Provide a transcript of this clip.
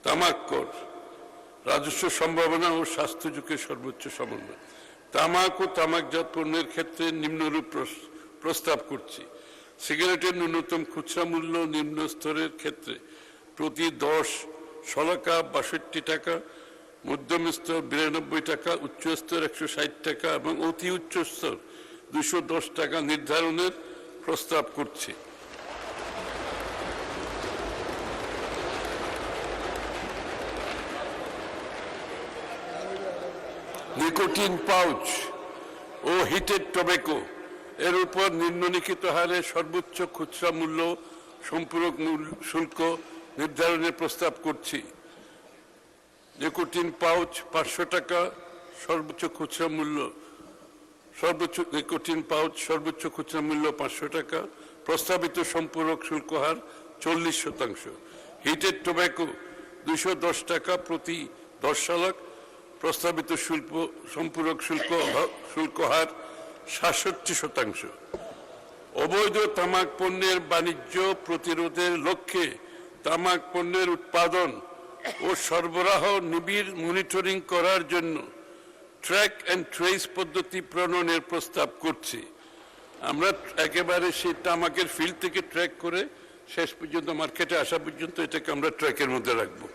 তামাক কর, রাজস্ব সম্ভাবনা ও স্বাস্থ্য ঝুঁকির সর্বোচ্চ সমন্বয়। তামাক ও তামাকজাত পণ্যের ক্ষেত্রে নিম্নরূপ প্রস্তাব করছি। সিগারেটের ন্যূনতম খুচরা মূল্য নিম্ন স্তরের ক্ষেত্রে প্রতি 10 শলাকা 62 টাকা, মধ্যম স্তর 92 টাকা, উচ্চ স্তর 160 টাকা এবং অতি উচ্চ স্তর 210 টাকা নির্ধারণের প্রস্তাব করছি। নিকোটিন পাউচ ও হিটেড টোব্যাকো এর উপর নিম্নলিখিত হারে সর্বোচ্চ খুচরা মূল্য সম্পূরক শুল্ক নির্ধারণের প্রস্তাব করছি। নিকোটিন পাউচ 500 টাকা সর্বোচ্চ খুচরা মূল্য, নিকোটিন পাউচ সর্বোচ্চ খুচরা মূল্য 500 টাকা, প্রস্তাবিত সম্পূরক শুল্ক হার 40%। হিটেড টোব্যাকো 210 টাকা প্রতি 10 শলাক, প্রস্তাবিত সম্পূরক শুল্ক হার 67%। অবৈধ তামাক পণ্যের বাণিজ্য প্রতিরোধের লক্ষ্যে তামাক পণ্যের উৎপাদন ও সরবরাহ নিবিড় মনিটরিং করার জন্য ট্র্যাক অ্যান্ড ট্রেস পদ্ধতি প্রণয়নের প্রস্তাব করছি। আমরা একেবারে সেই তামাকের ফিল্ড থেকে ট্র্যাক করে শেষ পর্যন্ত মার্কেটে আসা পর্যন্ত এটাকে আমরা ট্র্যাকের মধ্যে রাখবো।